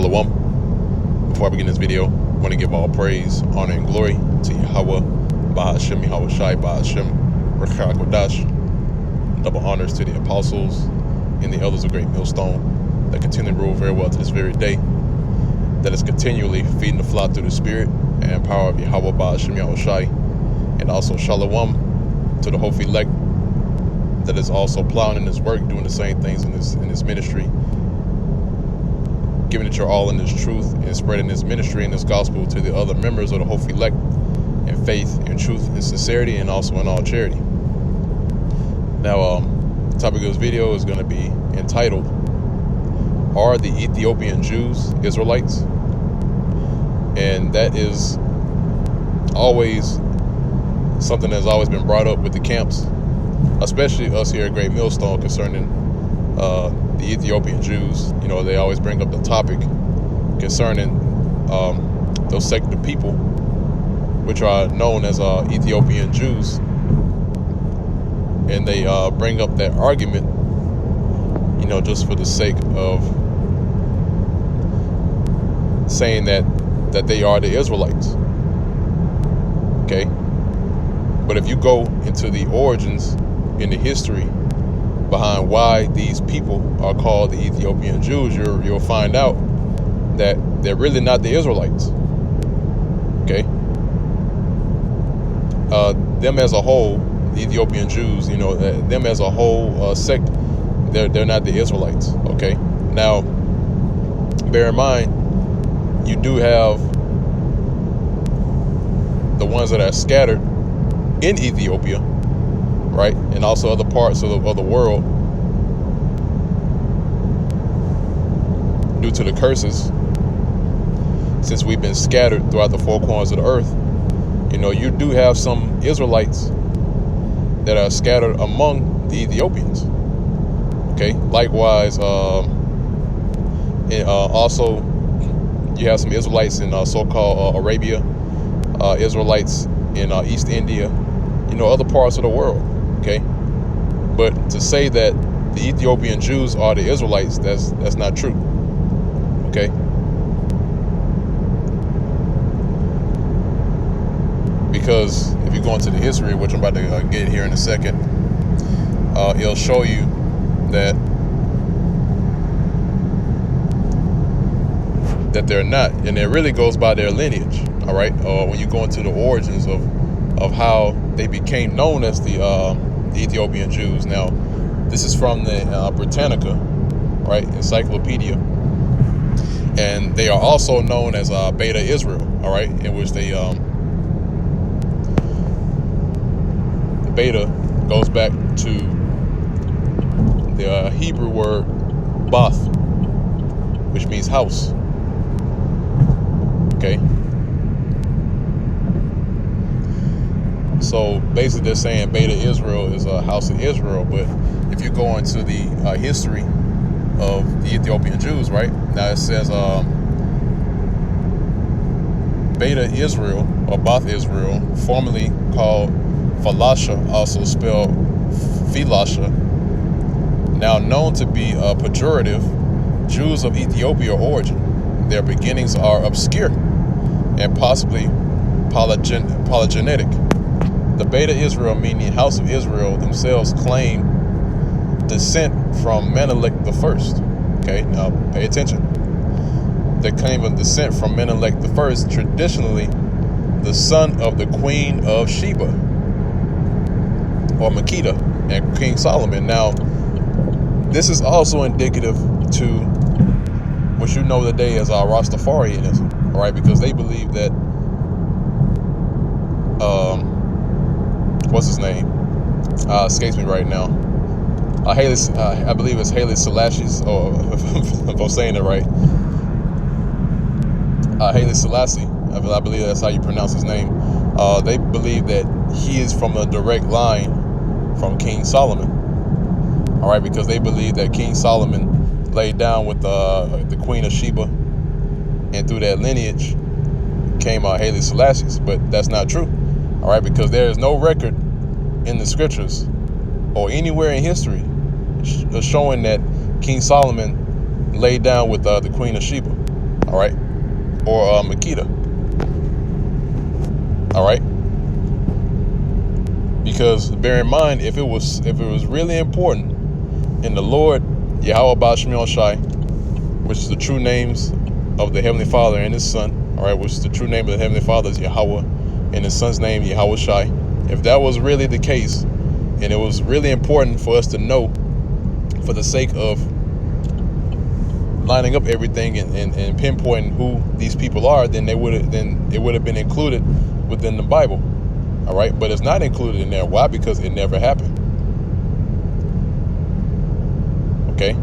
Shalom. Before I begin this video, I want to give all praise, honor, and glory to Yahweh, Bahashem, Yahweh Shai, Bahashem, Rekha Kodash. Double honors to the apostles and the elders of Great Millstone that continue to rule very well to this very day, that is continually feeding the flock through the spirit and power of Yahweh, Bahashem, Yahweh Shai. And also Shalom to the whole elect that is also plowing in this work, doing the same things in this ministry, giving it your all in this truth and spreading this ministry and this gospel to the other members of the whole elect in faith and truth and sincerity, and also in all charity. Now, the topic of this video is going to be entitled, "Are the Ethiopian Jews Israelites?" And that is always something that's always been brought up with the camps, especially us here at Great Millstone, concerning the Ethiopian Jews. You know, they always bring up the topic concerning those sect of people, which are known as Ethiopian Jews, and they bring up that argument, you know, just for the sake of saying that they are the Israelites. Okay, but if you go into the origins in the history behind why these people are called the Ethiopian Jews, you'll find out that they're really not the Israelites. Okay, them as a whole, the Ethiopian Jews, you know, them as a whole sect, they're not the Israelites. Okay, now bear in mind, you do have the ones that are scattered in Ethiopia, right, and also other parts of the world due to the curses, since we've been scattered throughout the four corners of the earth. You know, you do have some Israelites that are scattered among the Ethiopians. Okay, likewise, also you have some Israelites in so-called Arabia, Israelites in East India, you know, other parts of the world. Okay, but to say that the Ethiopian Jews are the Israelites, that's not true. Okay, because if you go into the history, which I'm about to get here in a second, it'll show you that they're not, and it really goes by their lineage. All right, when you go into the origins of how they became known as the Ethiopian Jews. Now, this is from the Britannica, right, encyclopedia, and they are also known as Beta Israel. All right, in which they the Beta goes back to the Hebrew word Bath, which means house. Okay. So basically they're saying Beta Israel is a house of Israel. But if you go into the history of the Ethiopian Jews, right, now it says Beta Israel, or Bath Israel, formerly called Falasha, also spelled Philasha, now known to be a pejorative, Jews of Ethiopia origin. Their beginnings are obscure and possibly polygenetic. The Beta Israel, meaning House of Israel, themselves claim descent from Menelik the First. Okay, now pay attention. They claim a descent from Menelik the First, traditionally the son of the Queen of Sheba, or Makeda, and King Solomon. Now, this is also indicative to what you know today as Rastafarianism, all right, because they believe that what's his name? Escapes me right now. I believe it's Haile Selassie's, or if I'm saying it right, Haile Selassie. I believe that's how you pronounce his name. They believe that he is from a direct line from King Solomon. All right, because they believe that King Solomon laid down with the Queen of Sheba, and through that lineage came Haile Selassie. But that's not true. All right, because there is no record in the scriptures or anywhere in history showing that King Solomon laid down with the Queen of Sheba. all right, or Makeda, all right. Because bear in mind, if it was really important, and the Lord Yahweh Bashmiel Shai, which is the true names of the Heavenly Father and His Son, all right, which is the true name of the Heavenly Father is Yahweh, and His Son's name Yahweh Shai. If that was really the case, and it was really important for us to know, for the sake of lining up everything and pinpointing who these people are, then it would have been included within the Bible, all right. But it's not included in there. Why? Because it never happened. Okay.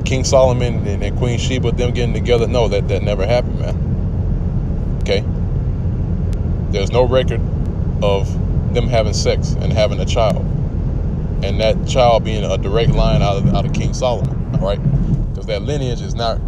King Solomon and Queen Sheba, them getting together, no, that never happened, man. Okay. There's no record of them having sex and having a child, and that child being a direct line out of King Solomon, all right? Because that lineage is not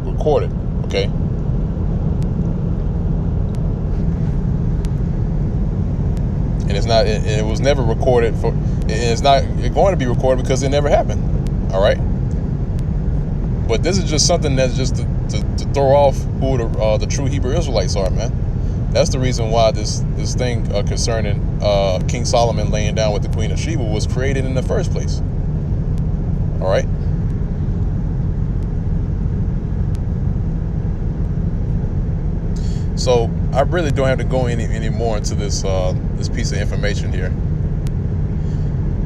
recorded, okay? And it was never recorded and it's not going to be recorded because it never happened, all right? But this is just something that's just to throw off who the true Hebrew Israelites are, man. That's the reason why this thing concerning King Solomon laying down with the Queen of Sheba was created in the first place. All right. So I really don't have to go any more into this piece of information here,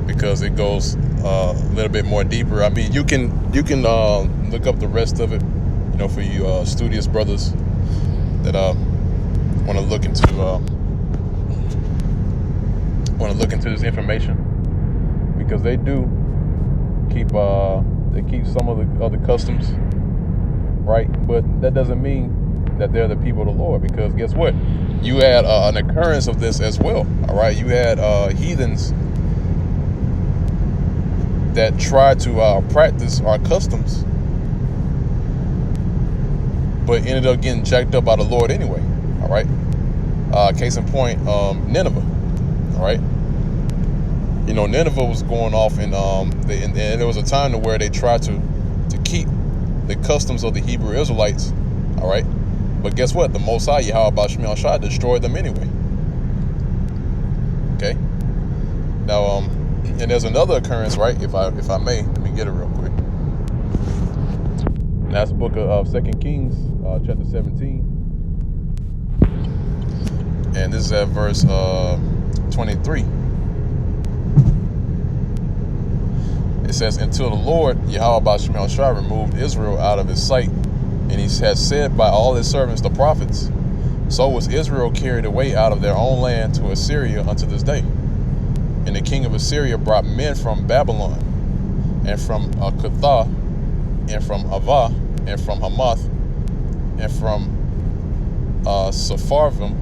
because it goes a little bit more deeper. I mean, you can look up the rest of it, you know, for you studious brothers that want to look into this information, because they do keep some of the other customs, right? But that doesn't mean that they're the people of the Lord, because guess what? You had an occurrence of this as well, all right? You had heathens that tried to practice our customs, but ended up getting jacked up by the Lord anyway, all right? Case in point, Nineveh, all right? You know, Nineveh was going off, and there was a time to where they tried to keep the customs of the Hebrew Israelites, all right? But guess what? The Most High, Yahweh Bashmiel Shai, destroyed them anyway. Okay? Now, and there's another occurrence, right? If I may, let me get it real quick. And that's the book of 2 Kings, chapter 17. And this is at verse 23. It says, "Until the Lord, Yahweh Bashmiel Shai, removed Israel out of his sight, and he has said by all his servants the prophets, so was Israel carried away out of their own land to Assyria unto this day. And the king of Assyria brought men from Babylon, and from Cuthah, and from Avah, and from Hamath, and from Sepharvaim,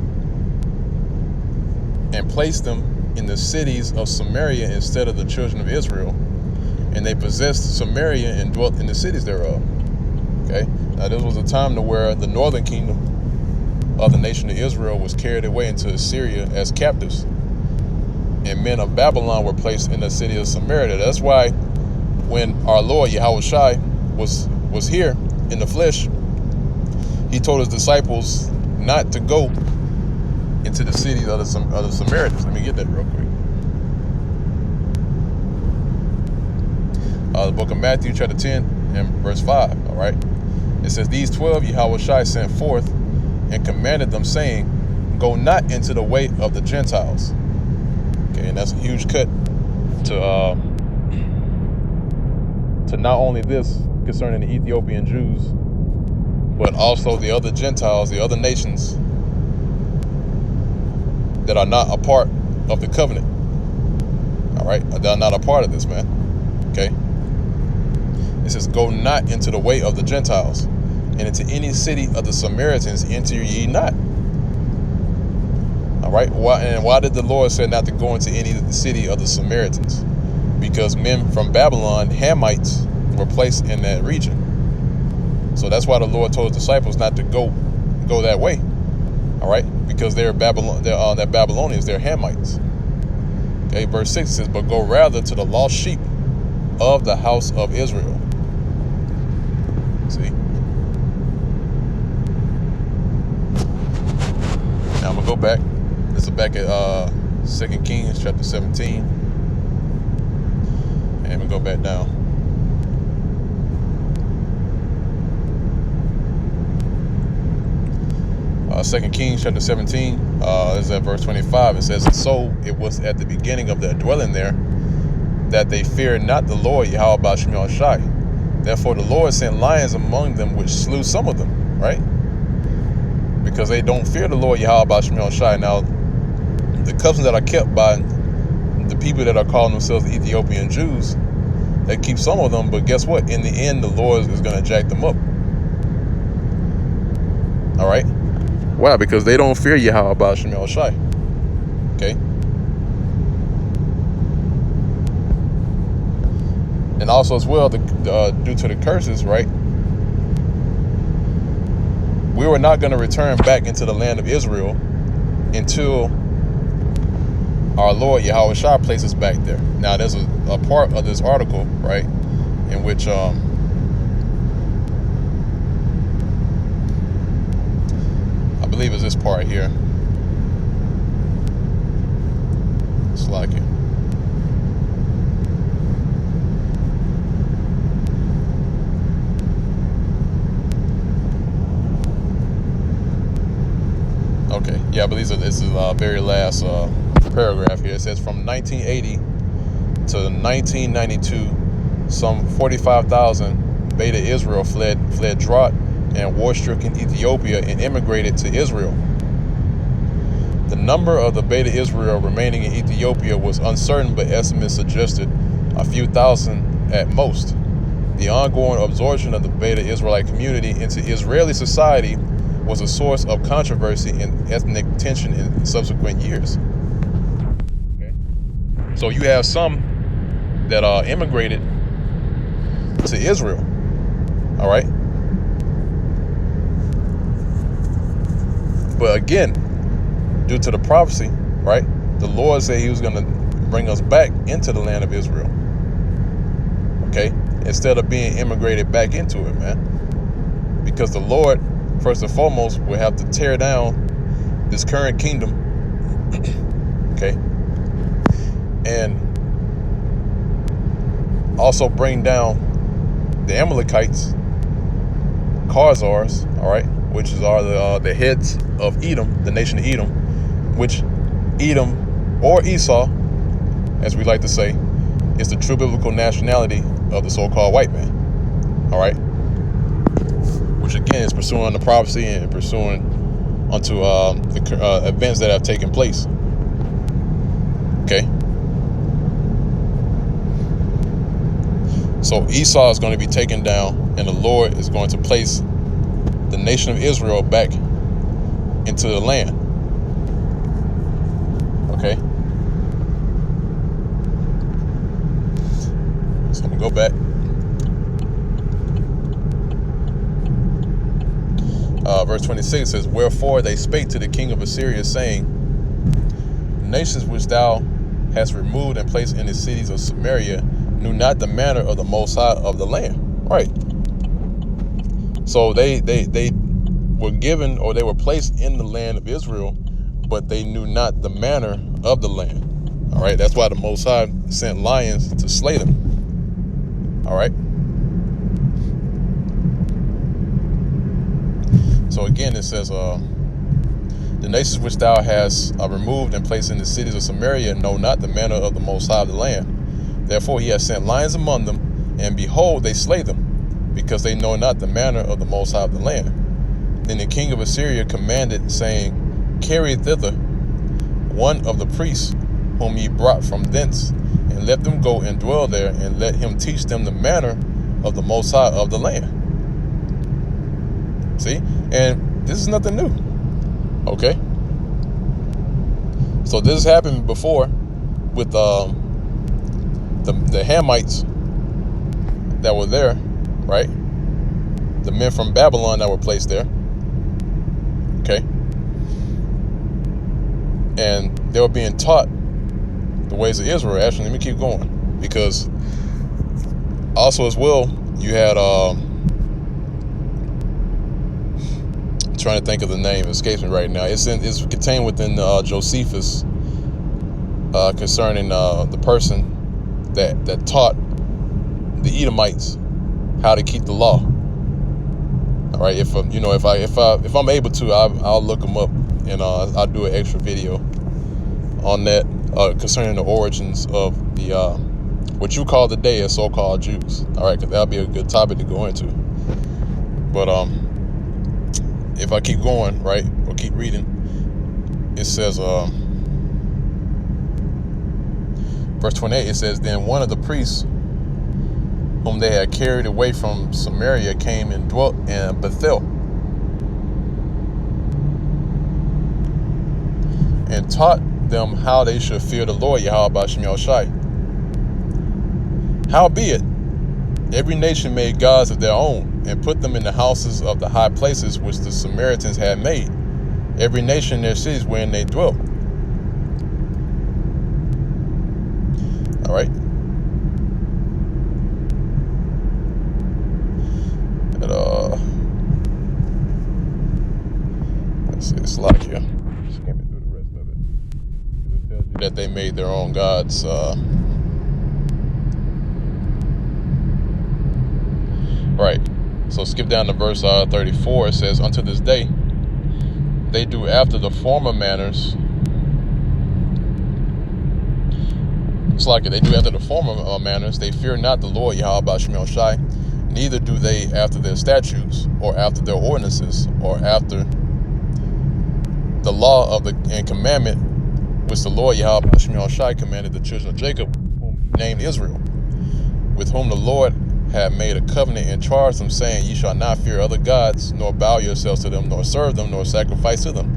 and placed them in the cities of Samaria instead of the children of Israel. And they possessed Samaria and dwelt in the cities thereof." Okay. Now, this was a time to where the northern kingdom of the nation of Israel was carried away into Assyria as captives, and men of Babylon were placed in the city of Samaria. That's why when our Lord Yahweh Shai was here in the flesh, he told his disciples not to go into the cities of the Samaritans. Let me get that real quick. The book of Matthew, chapter 10, and verse 5, all right? It says, "These 12 Yahweh Shai sent forth and commanded them, saying, Go not into the way of the Gentiles." Okay, and that's a huge cut to not only this concerning the Ethiopian Jews, but also the other Gentiles, the other nations that are not a part of the covenant. All right, they're not a part of this, man. Okay. It says, "Go not into the way of the Gentiles, and into any city of the Samaritans enter ye not." All right. Why did the Lord say not to go into any city of the Samaritans? Because men from Babylon, Hamites, were placed in that region. So that's why the Lord told his disciples not to go that way. All right, because they're Babylonians, they're Hamites. Okay, verse 6 says, "But go rather to the lost sheep of the house of Israel." See? Now I'm gonna go back. This is back at 2 Kings chapter 17. And we go back down. 2 Kings chapter 17, this is at verse 25. It says, "And so it was at the beginning of their dwelling there, that they feared not the Lord Yahweh Shemel Shai. Therefore the Lord sent lions among them, which slew some of them," right? Because they don't fear the Lord Yahweh Shemel Shai. Now, the customs that are kept by the people that are calling themselves the Ethiopian Jews, they keep some of them, but guess what? In the end, the Lord is going to jack them up. All right? Why? Because they don't fear Yahweh Shemel Shai. Okay? And also as well, due to the curses, right? We were not going to return back into the land of Israel until our Lord Yahweh Shai places back there. Now, there's a part of this article, right, in which I believe is this part here. It's like it. Okay, yeah, I believe this is the very last paragraph here. It says, from 1980 to 1992, some 45,000 Beta Israel fled drought and war-stricken Ethiopia and immigrated to Israel. The number of the Beta Israel remaining in Ethiopia was uncertain, but estimates suggested a few thousand at most. The ongoing absorption of the Beta Israelite community into Israeli society was a source of controversy and ethnic tension in subsequent years. Okay. So you have some that immigrated to Israel, all right? But again, due to the prophecy, right, the Lord said he was going to bring us back into the land of Israel, okay, instead of being immigrated back into it, man. Because the Lord, first and foremost, will have to tear down this current kingdom, okay, and also bring down the Amalekites, Khazars, all right, which are the heads of Edom, the nation of Edom, which Edom, or Esau, as we like to say, is the true biblical nationality of the so-called white man, all right, which again is pursuing the prophecy and pursuing onto the events that have taken place, okay. So Esau is going to be taken down, and the Lord is going to place the nation of Israel back into the land. Okay. So I'm going to go back. Verse 26 says, "Wherefore they spake to the king of Assyria, saying, Nations which thou hast removed and placed in the cities of Samaria knew not the manner of the Most High of the land." Right. So they were given, or they were placed in the land of Israel, but they knew not the manner of the land. All right. That's why the Most High sent lions to slay them. All right. So again, it says, "The nations which thou hast removed and placed in the cities of Samaria know not the manner of the Most High of the land. Therefore he has sent lions among them, and behold, they slay them, because they know not the manner of the Most High of the land. Then the king of Assyria commanded, saying, Carry thither one of the priests whom ye brought from thence, and let them go and dwell there, and let him teach them the manner of the Most High of the land." See? And this is nothing new. Okay? So this has happened before with the Hamites that were there, right? The men from Babylon that were placed there. Okay? And they were being taught the ways of Israel. Actually, let me keep going, because also as well, you had trying to think of the name. It escapes me right now. It's contained within Josephus, concerning the person that taught the Edomites how to keep the law. All right, if I'm able to, I'll look them up, and I'll do an extra video on that concerning the origins of the what you call today as so-called Jews. All right, because that'll be a good topic to go into. But if I keep going, right, or keep reading, it says, verse 28, it says, then one of the priests whom they had carried away from Samaria came and dwelt in Bethel, and taught them how they should fear the Lord Yahweh Ba'Shem Yahushai. Howbeit, every nation made gods of their own, and put them in the houses of the high places which the Samaritans had made, every nation in their cities wherein they dwelt. All right. Let's see, it's like here. Skimming through the rest of it. It tells you that they made their own gods. Right. So skip down to verse 34. It says, unto this day, they do after the former manners. It's like they do after the former manners. They fear not the Lord Yahweh Ba'Shem Yahushai, neither do they after their statutes, or after their ordinances, or after the law of and commandment which the Lord Yahweh Ba'Shem Yahushai commanded the children of Jacob, whom he named Israel, with whom the Lord had made a covenant and charged them, saying, ye shall not fear other gods, nor bow yourselves to them, nor serve them, nor sacrifice to them.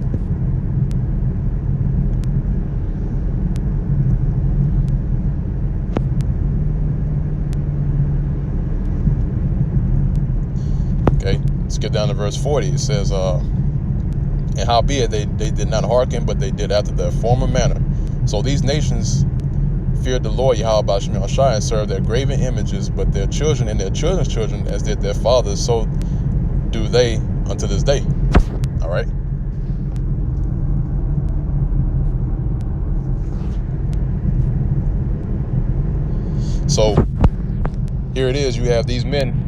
Okay, skip down to verse 40. It says, and howbeit they did not hearken, but they did after their former manner. So these nations feared the Lord Yahweh Ba'Shem Yahushai and served their graven images, but their children and their children's children, as did their fathers, so do they unto this day. All right. So here it is. You have these men,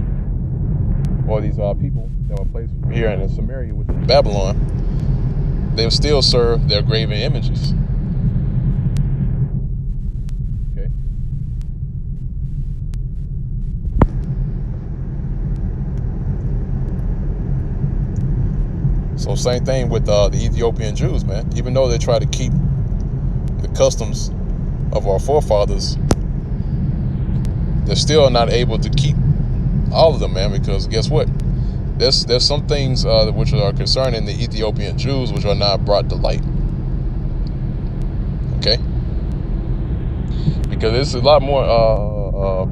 or these people that were placed here in Samaria, which is Babylon. They still serve their graven images. Okay. So same thing with the Ethiopian Jews, man. Even though they try to keep the customs of our forefathers, they're still not able to keep all of them, man, because guess what? There's some things which are concerning the Ethiopian Jews which are not brought to light. Okay? Because there's a lot more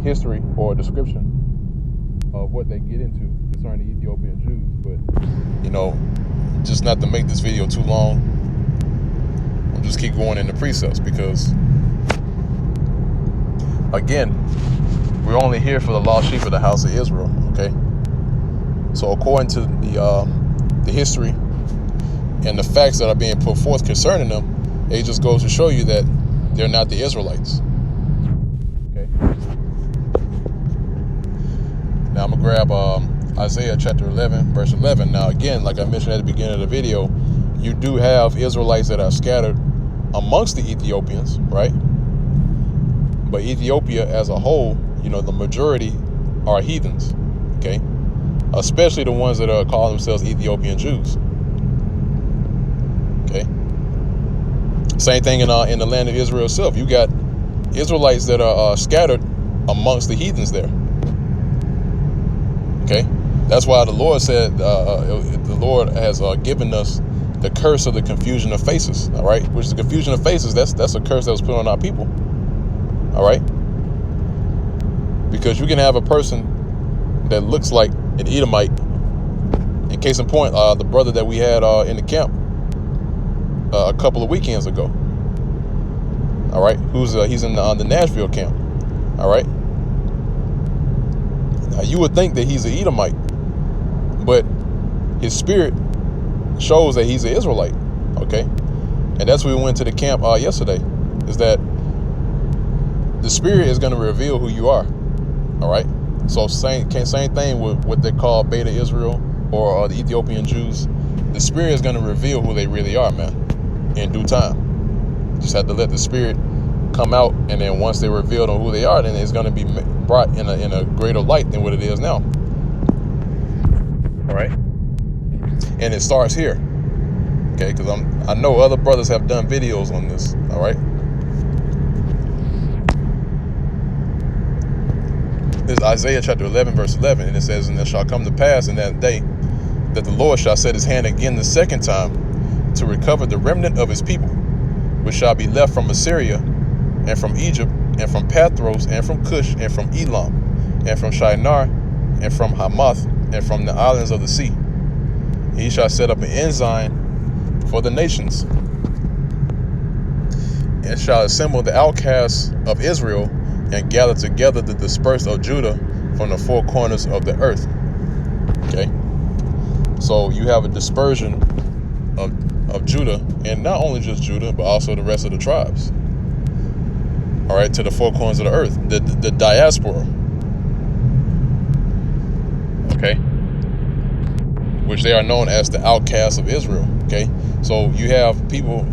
history or description of what they get into concerning the Ethiopian Jews. But, you know, just not to make this video too long, I'll just keep going into precepts because, again, we're only here for the lost sheep of the house of Israel, okay? So according to the history and the facts that are being put forth concerning them, it just goes to show you that they're not the Israelites. Okay. Now I'm gonna grab Isaiah chapter 11, verse 11. Now again, like I mentioned at the beginning of the video, you do have Israelites that are scattered amongst the Ethiopians, right? But Ethiopia as a whole, you know, the majority are heathens, okay? Especially the ones that are calling themselves Ethiopian Jews. Okay. Same thing in the land of Israel itself. You got Israelites that are scattered amongst the heathens there. Okay. That's why the Lord said the Lord has given us the curse of the confusion of faces. All right, which is the confusion of faces. That's a curse that was put on our people. All right. Because you can have a person that looks like an Edomite. In case in point, the brother that we had in the camp a couple of weekends ago. All right, he's in the Nashville camp. All right. Now you would think that he's an Edomite, but his spirit shows that he's an Israelite. Okay, and that's when we went to the camp yesterday. Is that the spirit is going to reveal who you are. All right. So same thing with what they call Beta Israel or the Ethiopian Jews. The spirit is going to reveal who they really are, man, in due time. Just have to let the spirit come out, and then once they're revealed on who they are, then it's going to be brought in a greater light than what it is now. All right. And it starts here. Okay, because I know other brothers have done videos on this. All right. This is Isaiah chapter 11, verse 11, and it says, "And it shall come to pass in that day that the Lord shall set his hand again the second time to recover the remnant of his people, which shall be left from Assyria, and from Egypt, and from Pathros, and from Cush, and from Elam, and from Shinar, and from Hamath, and from the islands of the sea. He shall set up an ensign for the nations, and shall assemble the outcasts of Israel, and gather together the dispersed of Judah from the four corners of the earth." Okay, so you have a dispersion of Judah, and not only just Judah, but also the rest of the tribes. All right, to the four corners of the earth, the diaspora. Okay, which they are known as the outcasts of Israel. Okay, so you have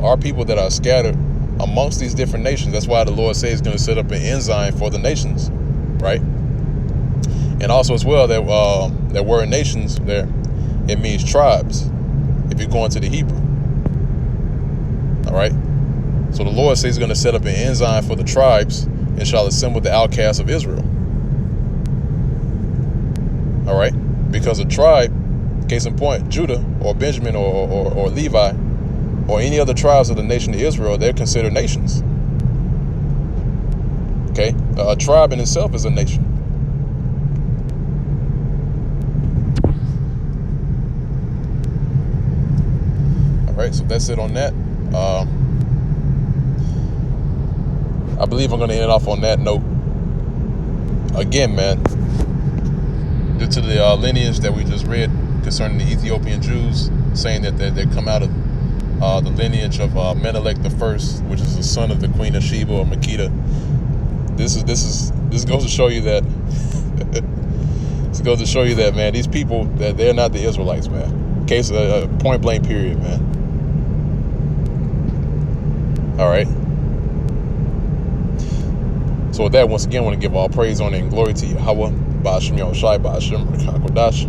our people that are scattered amongst these different nations. That's why the Lord says he's going to set up an ensign for the nations, right? And also as well, that word nations there, it means tribes, if you go into the Hebrew. All right. So the Lord says he's going to set up an ensign for the tribes and shall assemble the outcasts of Israel. All right. Because a tribe, case in point, Judah or Benjamin or Levi, or any other tribes of the nation of Israel, they're considered nations. Okay? A tribe in itself is a nation. All right, so that's it on that. I believe I'm going to end off on that note. Again, man, due to the lineage that we just read concerning the Ethiopian Jews, saying that they come out of the lineage of Menelik I, which is the son of the Queen of Sheba or Makeda. This goes to show you that. This goes to show you that, man, these people, that they're not the Israelites, man. Case point blank period, man. All right. So with that, once again, I want to give all praise, honor, and glory to Yahweh, Ba'ashem Yahushai, Ba'ashem Kodash.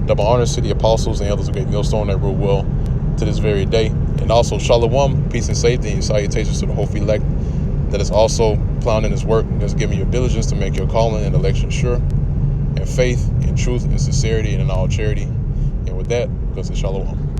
Double honors to the apostles and elders of Great Millstone that rule well to this very day. And also shalom, peace and safety, and salutations to the whole elect that is also plowing in his work and is giving you diligence to make your calling and election sure, and faith and truth and sincerity and in all charity. And with that, because it's shalom.